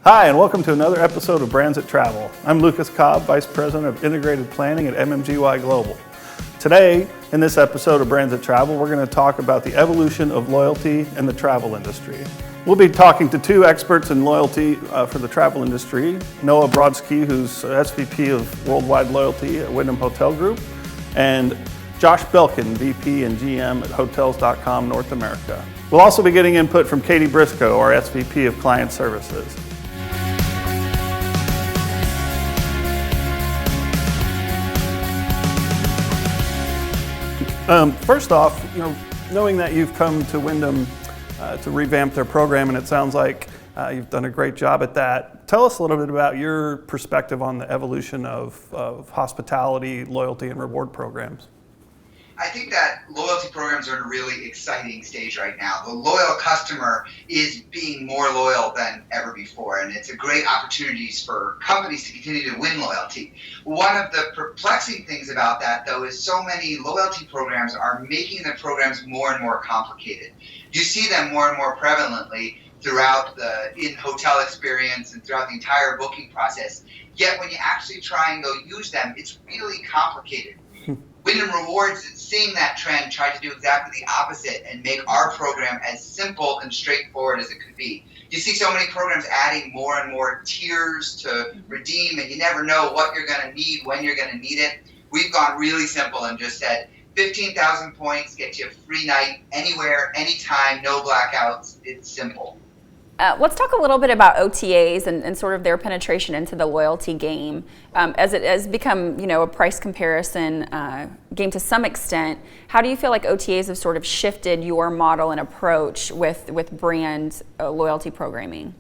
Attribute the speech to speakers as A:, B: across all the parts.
A: Hi, and welcome to another episode of Brands That Travel. I'm Lucas Cobb, Vice President of Integrated Planning at MMGY Global. Today, in this episode of Brands That Travel, we're going to talk about the evolution of loyalty in the travel industry. We'll be talking to two experts in loyalty for the travel industry, Noah Brodsky, who's SVP of Worldwide Loyalty at Wyndham Hotel Group, and Josh Belkin, VP and GM at hotels.com North America. We'll also be getting input from Katie Briscoe, our SVP of Client Services. First off, knowing that you've come to Wyndham to revamp their program, and it sounds like you've done a great job at that. Tell us a little bit about your perspective on the evolution of hospitality, loyalty, and reward programs.
B: I think that loyalty programs are in a really exciting stage right now. The loyal customer is being more loyal than ever before, and it's a great opportunity for companies to continue to win loyalty. One of the perplexing things about that, though, is so many loyalty programs are making the programs more and more complicated. You see them more and more prevalently throughout the in-hotel experience and throughout the entire booking process. Yet when you actually try and go use them, it's really complicated. Wyndham Rewards, seeing that trend, tried to do exactly the opposite and make our program as simple and straightforward as it could be. You see so many programs adding more and more tiers to redeem, and you never know what you're going to need, when you're going to need it. We've gone really simple and just said 15,000 points, get you a free night anywhere, anytime, no blackouts. It's simple.
C: Let's talk a little bit about OTAs and sort of their penetration into the loyalty game. As it has become, a price comparison game to some extent, how do you feel like OTAs have sort of shifted your model and approach with brand loyalty programming?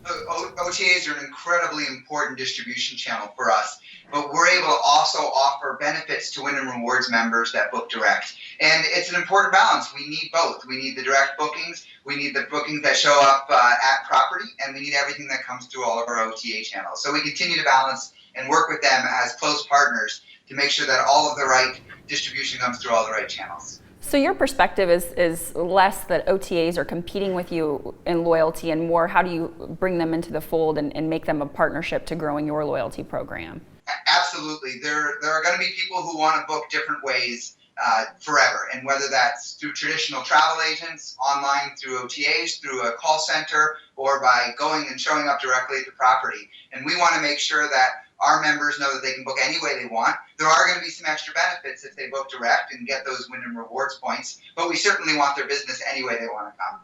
B: OTAs are an incredibly important distribution channel for us, but we're able to also offer benefits to Wyndham Rewards members that book direct. And it's an important balance. We need both. We need the direct bookings, we need the bookings that show up at property, and we need everything that comes through all of our OTA channels. So we continue to balance and work with them as close partners to make sure that all of the right distribution comes through all the right channels.
C: So your perspective is less that OTAs are competing with you in loyalty and more how do you bring them into the fold and make them a partnership to growing your loyalty program?
B: Absolutely. There are going to be people who want to book different ways forever. And whether that's through traditional travel agents, online through OTAs, through a call center, or by going and showing up directly at the property. And we want to make sure that our members know that they can book any way they want. There are going to be some extra benefits if they book direct and get those Wyndham Rewards points, but we certainly want their business any way they want to come.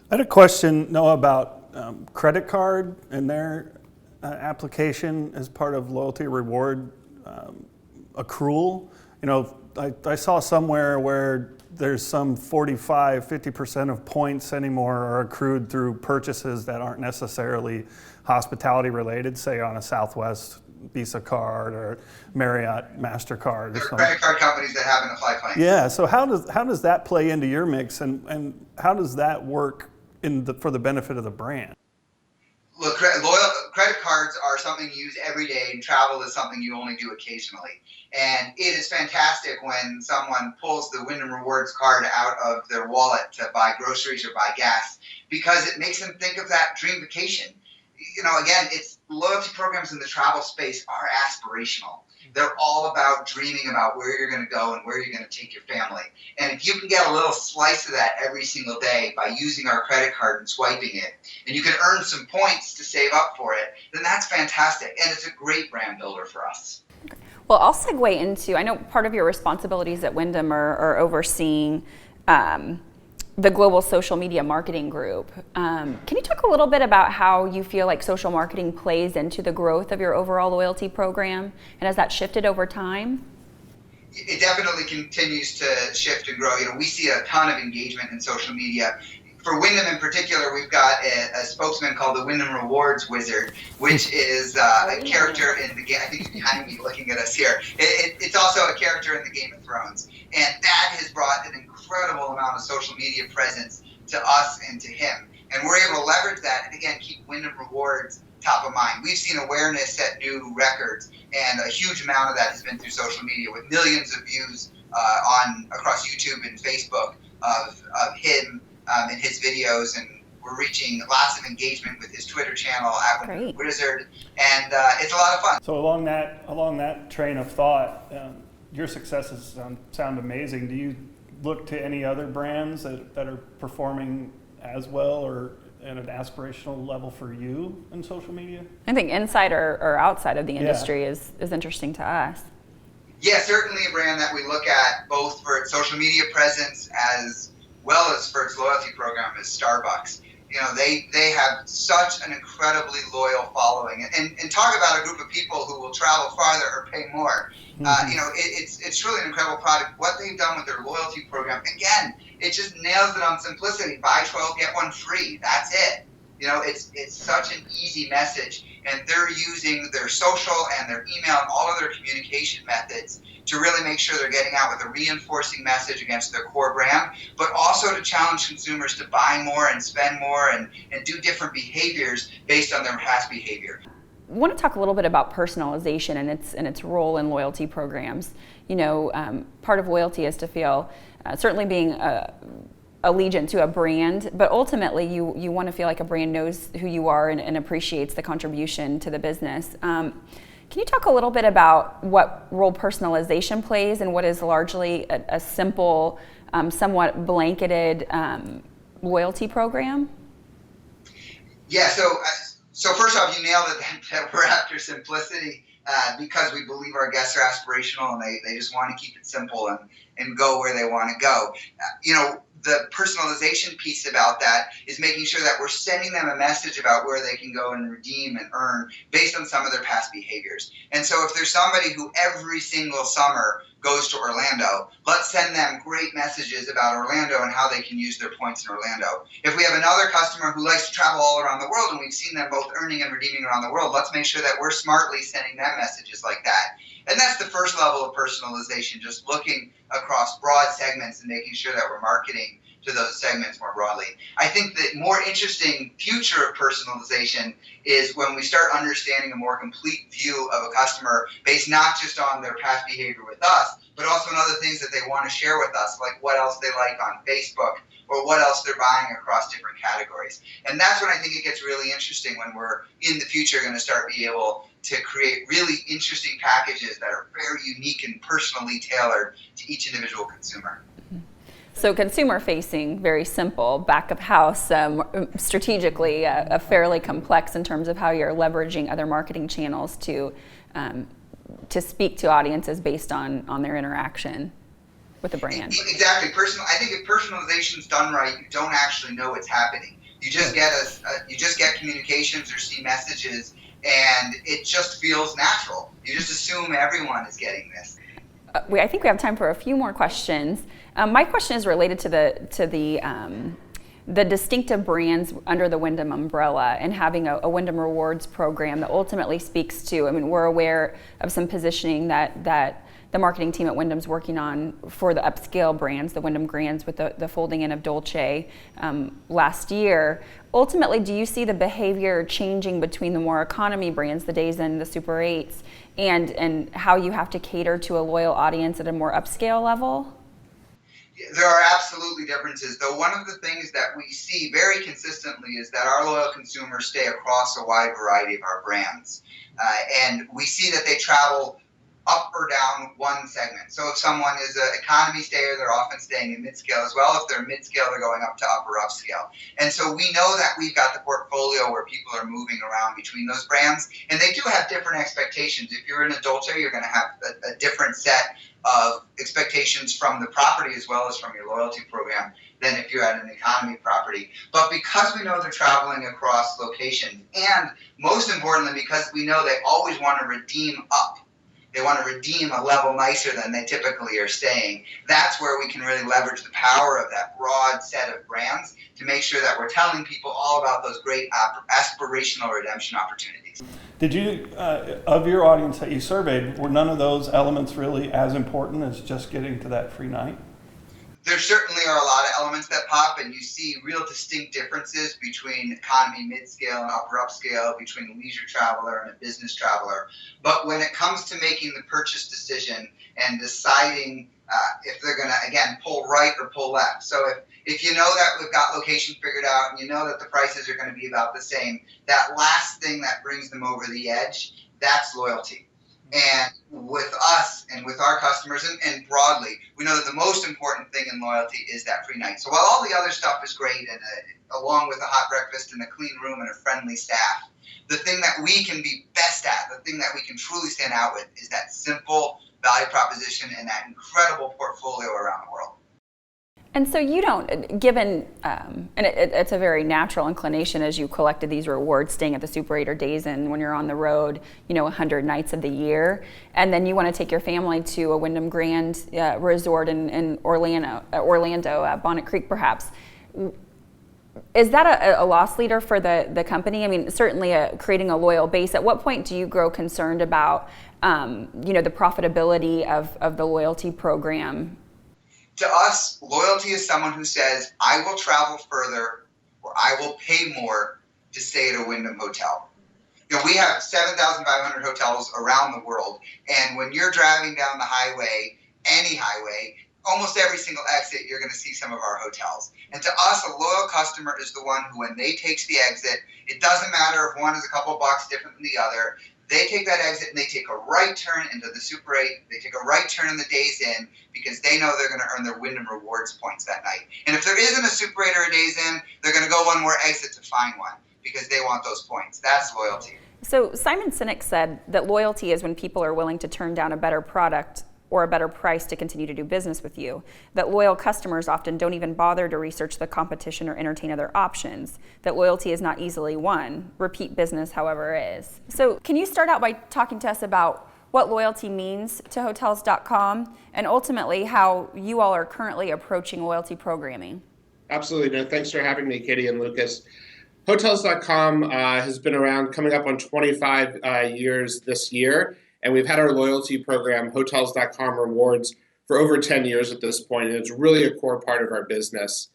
A: I had a question, Noah, about credit card and their application as part of loyalty reward accrual. I saw somewhere where there's some 50% of points anymore are accrued through purchases that aren't necessarily hospitality related, say on a Southwest Visa card or Marriott MasterCard.
B: There are credit card companies that haven't applied points.
A: Yeah, so how does that play into your mix, and how does that work for the benefit of the brand?
B: Look, credit cards are something you use every day, and travel is something you only do occasionally. And it is fantastic when someone pulls the Wyndham Rewards card out of their wallet to buy groceries or buy gas, because it makes them think of that dream vacation. Again, it's loyalty programs in the travel space are aspirational. They're all about dreaming about where you're going to go and where you're going to take your family. And if you can get a little slice of that every single day by using our credit card and swiping it, and you can earn some points to save up for it, then that's fantastic. And it's a great brand builder for us.
C: Well, I'll segue into, I know part of your responsibilities at Wyndham are overseeing the global social media marketing group. Can you talk a little bit about how you feel like social marketing plays into the growth of your overall loyalty program, and has that shifted over time?
B: It definitely continues to shift and grow. We see a ton of engagement in social media. For Wyndham in particular, we've got a spokesman called the Wyndham Rewards Wizard, which is a character in the game. I think he's behind me looking at us here. It's also a character in the Game of Thrones. And that has brought an incredible amount of social media presence to us and to him. And we're able to leverage that and, again, keep Wyndham Rewards top of mind. We've seen awareness set new records, and a huge amount of that has been through social media, with millions of views across YouTube and Facebook of him and his videos, and We're reaching lots of engagement with his Twitter channel at Wyndham
C: Great.
B: Wizard, and it's a lot of fun.
A: So along that train of thought, your successes sound amazing. Do you look to any other brands that are performing as well or at an aspirational level for you in social media?
C: I think inside or outside of the industry is interesting to us.
B: Yeah, certainly a brand that we look at both for its social media presence as well as for its loyalty program is Starbucks. You know, they have such an incredibly loyal following, and talk about a group of people who will travel farther or pay more.
A: Mm-hmm.
B: You know, it's really an incredible product. What they've done with their loyalty program, again, it just nails it on simplicity. Buy 12, get one free. That's it. You know, it's such an easy message, and they're using their social and their email and all of their communication methods to really make sure they're getting out with a reinforcing message against their core brand, but also to challenge consumers to buy more and spend more and do different behaviors based on their past behavior.
C: I want to talk a little bit about personalization and its role in loyalty programs. You know, part of loyalty is to feel, certainly being allegiant to a brand, but ultimately you want to feel like a brand knows who you are and appreciates the contribution to the business. Can you talk a little bit about what role personalization plays and what is largely a simple, somewhat blanketed loyalty program?
B: Yeah, so first off, you nailed it that we're after simplicity because we believe our guests are aspirational and they just want to keep it simple and go where they want to go. You know, the personalization piece about that is making sure that we're sending them a message about where they can go and redeem and earn based on some of their past behaviors. And so if there's somebody who every single summer goes to Orlando, let's send them great messages about Orlando and how they can use their points in Orlando. If we have another customer who likes to travel all around the world and we've seen them both earning and redeeming around the world, let's make sure that we're smartly sending them messages like that. And that's the first level of personalization, just looking across broad segments and making sure that we're marketing to those segments more broadly. I think the more interesting future of personalization is when we start understanding a more complete view of a customer based not just on their past behavior with us, but also on other things that they want to share with us, like what else they like on Facebook or what else they're buying across different categories. And that's when I think it gets really interesting, when we're in the future going to start being able to create really interesting packages that are very unique and personally tailored to each individual consumer.
C: So consumer facing, very simple, back of house, strategically fairly complex in terms of how you're leveraging other marketing channels to speak to audiences based on their interaction with the brand.
B: Exactly. I think if personalization is done right, you don't actually know what's happening. You just get communications or see messages, and it just feels natural. You just assume everyone is getting this.
C: I think we have time for a few more questions. My question is related to the distinctive brands under the Wyndham umbrella and having a Wyndham Rewards program that ultimately speaks to, I mean, we're aware of some positioning that the marketing team at Wyndham's working on for the upscale brands, the Wyndham Grands with the folding in of Dolce last year. Ultimately, do you see the behavior changing between the more economy brands, the Days Inn, the Super 8s, and how you have to cater to a loyal audience at a more upscale level?
B: There are absolutely differences, though one of the things that we see very consistently is that our loyal consumers stay across a wide variety of our brands. And we see that they travel up or down one segment. So if someone is an economy stayer, they're often staying in mid-scale as well. If they're mid-scale, they're going up to upper upscale. And so we know that we've got the portfolio where people are moving around between those brands, and they do have different expectations. If you're in a Dolce, you're going to have a different set of expectations from the property as well as from your loyalty program than if you're at an economy property. But because we know they're traveling across locations, and most importantly, because we know they always want to redeem up, they want to redeem a level nicer than they typically are staying, that's where we can really leverage the power of that broad set of brands to make sure that we're telling people all about those great aspirational redemption opportunities.
A: Did you, of your audience that you surveyed, were none of those elements really as important as just getting to that free night?
B: There certainly are a lot of elements that pop, and you see real distinct differences between economy, mid-scale, and upper upscale, between a leisure traveler and a business traveler. But when it comes to making the purchase decision and deciding if they're going to, again, pull right or pull left. So if you know that we've got location figured out and you know that the prices are going to be about the same, that last thing that brings them over the edge, that's loyalty. And with us and with our customers and broadly, we know that the most important thing in loyalty is that free night. So while all the other stuff is great, and along with a hot breakfast and a clean room and a friendly staff, the thing that we can be best at, the thing that we can truly stand out with, is that simple value proposition and that incredible portfolio around the world.
C: And so you don't, given, and it's a very natural inclination as you collected these rewards, staying at the Super 8 or Days Inn when you're on the road, 100 nights of the year, and then you want to take your family to a Wyndham Grand resort in Orlando, Bonnet Creek perhaps. Is that a loss leader for the company? I mean, certainly creating a loyal base. At what point do you grow concerned about, the profitability of the loyalty program?
B: To us, loyalty is someone who says, I will travel further or I will pay more to stay at a Wyndham hotel. We have 7,500 hotels around the world, and when you're driving down the highway, any highway, almost every single exit, you're going to see some of our hotels. And to us, a loyal customer is the one who, when they take the exit, it doesn't matter if one is a couple of blocks different than the other, they take that exit and they take a right turn into the Super 8. They take a right turn in the Days Inn because they know they're going to earn their Wyndham Rewards points that night. And if there isn't a Super 8 or a Days Inn, they're going to go one more exit to find one because they want those points. That's loyalty.
C: So Simon Sinek said that loyalty is when people are willing to turn down a better product or a better price to continue to do business with you. That loyal customers often don't even bother to research the competition or entertain other options. That loyalty is not easily won. Repeat business, however, is. So can you start out by talking to us about what loyalty means to Hotels.com and ultimately how you all are currently approaching loyalty programming?
D: Absolutely. No, thanks for having me, Katie and Lucas. Hotels.com has been around coming up on 25 years this year. And we've had our loyalty program, Hotels.com Rewards, for over 10 years at this point, and it's really a core part of our business.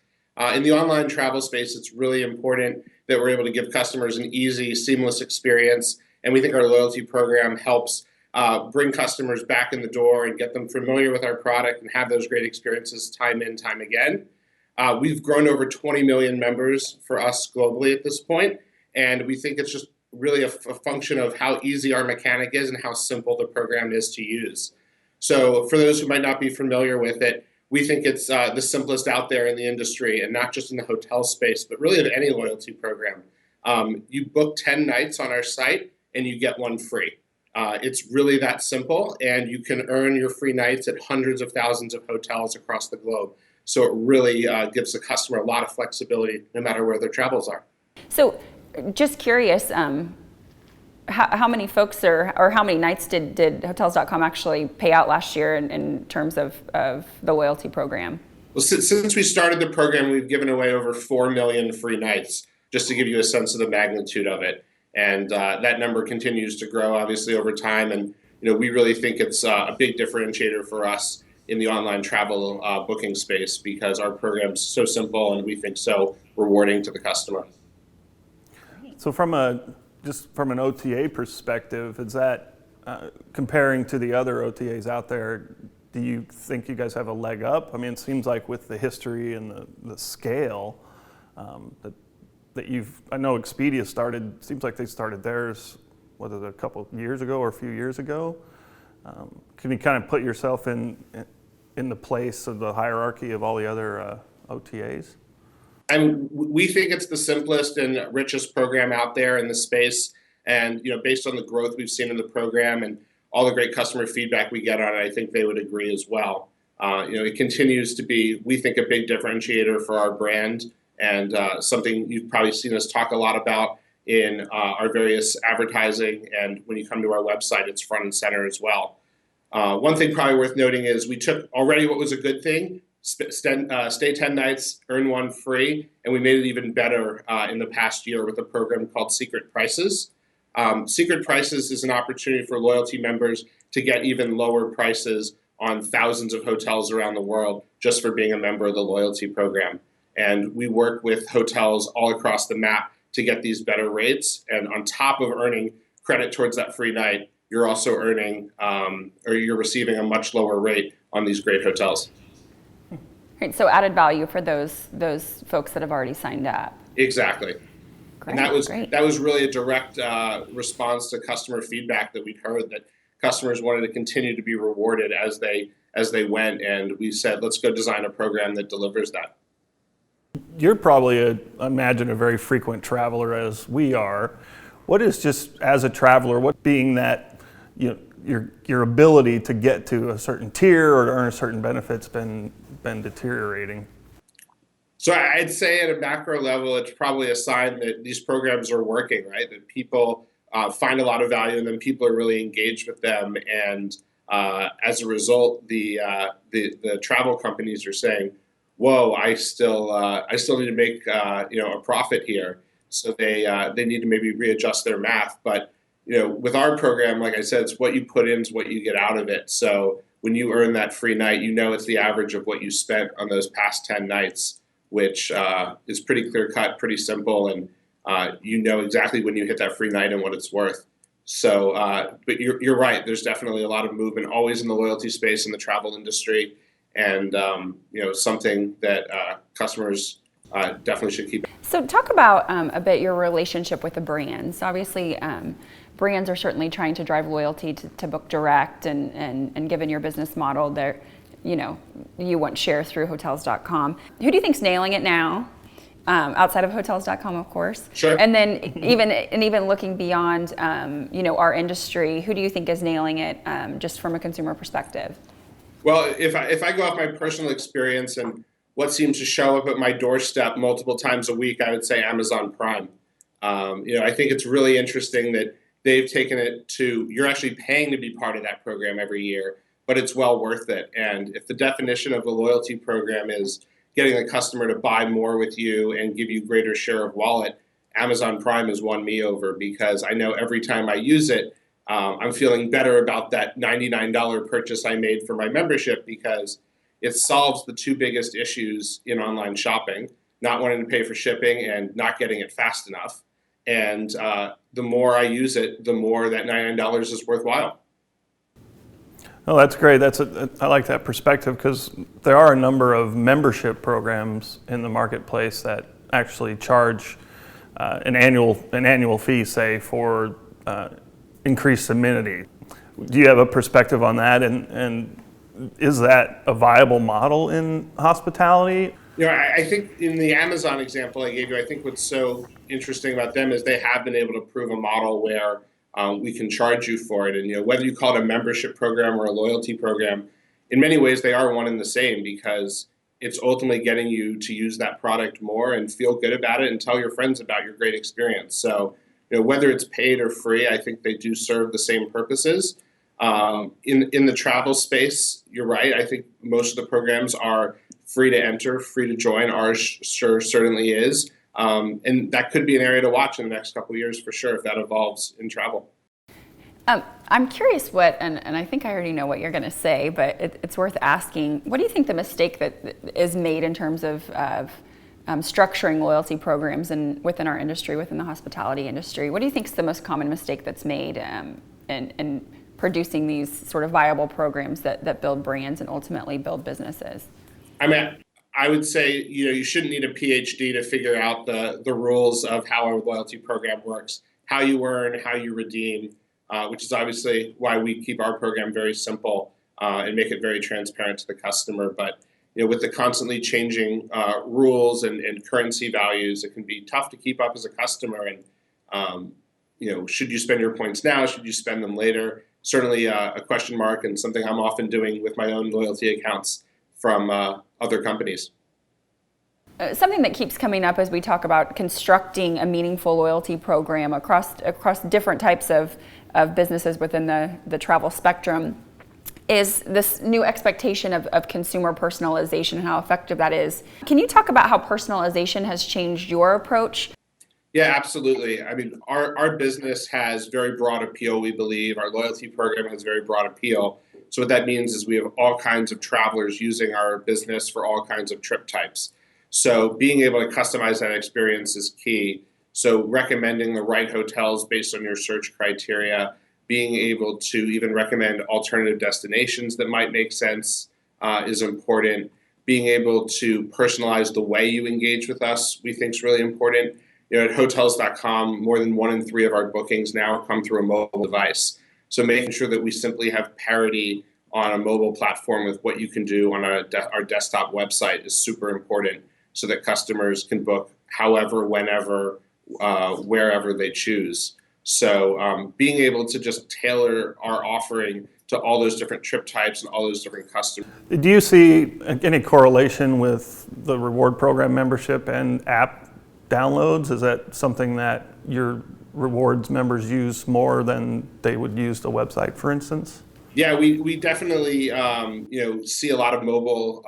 D: In the online travel space, it's really important that we're able to give customers an easy, seamless experience, and we think our loyalty program helps bring customers back in the door and get them familiar with our product and have those great experiences time in, time again. We've grown over 20 million members for us globally at this point, and we think it's just really a function of how easy our mechanic is and how simple the program is to use. So for those who might not be familiar with it, we think it's the simplest out there in the industry, and not just in the hotel space, but really of any loyalty program. You book 10 nights on our site and you get one free. It's really that simple, and you can earn your free nights at hundreds of thousands of hotels across the globe. So it really gives the customer a lot of flexibility no matter where their travels are.
C: So just curious, how many folks or how many nights did Hotels.com actually pay out last year in terms of the loyalty program?
D: Well, since we started the program, we've given away over 4 million free nights, just to give you a sense of the magnitude of it. And that number continues to grow, obviously, over time. And we really think it's a big differentiator for us in the online travel booking space because our program's so simple and we think so rewarding to the customer.
A: So from an OTA perspective, is that comparing to the other OTAs out there, do you think you guys have a leg up? I mean, it seems like with the history and the scale that I know Expedia seems like they started theirs, whether a couple years ago or a few years ago. Can you kind of put yourself in the place of the hierarchy of all the other OTAs?
D: And we think it's the simplest and richest program out there in the space. And based on the growth we've seen in the program and all the great customer feedback we get on it, I think they would agree as well. It continues to be, we think, a big differentiator for our brand and something you've probably seen us talk a lot about in our various advertising. And when you come to our website, it's front and center as well. One thing probably worth noting is we took already what was a good thing, stay 10 nights, earn one free, and we made it even better in the past year with a program called Secret Prices. Secret Prices is an opportunity for loyalty members to get even lower prices on thousands of hotels around the world just for being a member of the loyalty program. And we work with hotels all across the map to get these better rates. And on top of earning credit towards that free night, you're also earning or you're receiving a much lower rate on these great hotels.
C: Right, so added value for those folks that have already signed up.
D: Exactly.
C: Great,
D: And
C: great.
D: that was really a direct response to customer feedback that we'd heard, that customers wanted to continue to be rewarded as they went, and we said, let's go design a program that delivers that.
A: You're probably, imagine, a very frequent traveler as we are. What is, just as a traveler, what being that, your ability to get to a certain tier or to earn certain benefits been deteriorating?
D: So I'd say at a macro level, it's probably a sign that these programs are working, right? That people find a lot of value in them, people are really engaged with them, and as a result, the travel companies are saying, "Whoa, I still need to make a profit here." So they need to maybe readjust their math. But with our program, like I said, it's what you put in is what you get out of it. So when you earn that free night, it's the average of what you spent on those past 10 nights, which is pretty clear cut, pretty simple, and exactly when you hit that free night and what it's worth. So, but you're right. There's definitely a lot of movement always in the loyalty space in the travel industry, and something that customers definitely should keep.
C: So talk about a bit your relationship with the brands. Obviously, brands are certainly trying to drive loyalty to book direct, and given your business model, there, you want share through hotels.com. Who do you think's nailing it now? Outside of hotels.com, of course.
D: Sure.
C: And then even looking beyond, our industry, who do you think is nailing it, just from a consumer perspective?
D: Well, if I go off my personal experience and what seems to show up at my doorstep multiple times a week, I would say Amazon Prime. I think it's really interesting that they've taken it to, you're actually paying to be part of that program every year, but it's well worth it. And if the definition of a loyalty program is getting the customer to buy more with you and give you greater share of wallet, Amazon Prime has won me over, because I know every time I use it, I'm feeling better about that $99 purchase I made for my membership, because it solves the two biggest issues in online shopping: not wanting to pay for shipping and not getting it fast enough. And the more I use it, the more that $99 is worthwhile.
A: Oh, that's great. I like that perspective, because there are a number of membership programs in the marketplace that actually charge an annual fee, say, for increased amenity. Do you have a perspective on that? And is that a viable model in hospitality?
D: I think in the Amazon example I gave you, I think what's so interesting about them is they have been able to prove a model where we can charge you for it. And whether you call it a membership program or a loyalty program, in many ways they are one and the same, because it's ultimately getting you to use that product more and feel good about it and tell your friends about your great experience. So whether it's paid or free, I think they do serve the same purposes. In the travel space, you're right. I think most of the programs are free to enter, free to join. Ours certainly is. And that could be an area to watch in the next couple of years for sure, if that evolves in travel.
C: I'm curious and I think I already know what you're going to say, but it's worth asking. What do you think the mistake that is made in terms of structuring loyalty programs within our industry, within the hospitality industry? What do you think is the most common mistake that's made in producing these sort of viable programs that build brands and ultimately build businesses?
D: I mean, I would say you shouldn't need a PhD to figure out the rules of how a loyalty program works, how you earn, how you redeem, which is obviously why we keep our program very simple and make it very transparent to the customer. But with the constantly changing rules and currency values, it can be tough to keep up as a customer. And should you spend your points now? Should you spend them later? Certainly a question mark, and something I'm often doing with my own loyalty accounts from other companies.
C: Something that keeps coming up as we talk about constructing a meaningful loyalty program across different types of businesses within the travel spectrum is this new expectation of consumer personalization and how effective that is. Can you talk about how personalization has changed your approach?
D: Yeah, absolutely. I mean, our business has very broad appeal, we believe. Our loyalty program has very broad appeal. So what that means is we have all kinds of travelers using our business for all kinds of trip types. So being able to customize that experience is key. So recommending the right hotels based on your search criteria, being able to even recommend alternative destinations that might make sense is important. Being able to personalize the way you engage with us, we think is really important. At hotels.com, more than 1 in 3 of our bookings now come through a mobile device. So making sure that we simply have parity on a mobile platform with what you can do on our desktop website is super important, so that customers can book however, whenever, wherever they choose. So being able to just tailor our offering to all those different trip types and all those different customers.
A: Do you see any correlation with the reward program membership and app downloads? Is that something that your rewards members use more than they would use the website, for instance?
D: Yeah, we definitely see a lot of mobile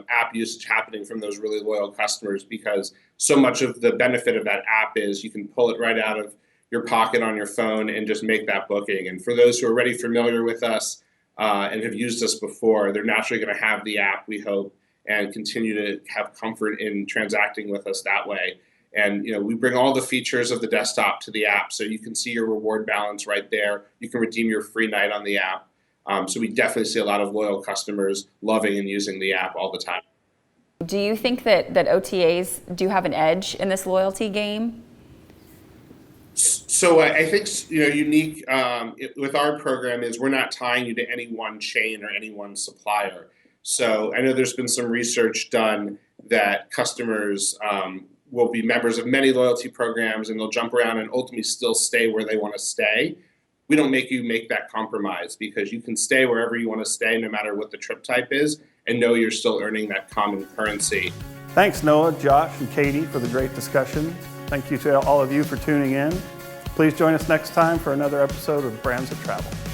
D: app usage happening from those really loyal customers, because so much of the benefit of that app is you can pull it right out of your pocket on your phone and just make that booking. And for those who are already familiar with us and have used us before, they're naturally going to have the app, we hope, and continue to have comfort in transacting with us that way. And we bring all the features of the desktop to the app, so you can see your reward balance right there. You can redeem your free night on the app. So we definitely see a lot of loyal customers loving and using the app all the time.
C: Do you think that OTAs do have an edge in this loyalty game?
D: So I think unique with our program is we're not tying you to any one chain or any one supplier. So I know there's been some research done that customers will be members of many loyalty programs and they'll jump around and ultimately still stay where they want to stay. We don't make you make that compromise, because you can stay wherever you want to stay no matter what the trip type is, and know you're still earning that common currency.
A: Thanks, Noah, Josh, and Katie for the great discussion. Thank you to all of you for tuning in. Please join us next time for another episode of Brands That Travel.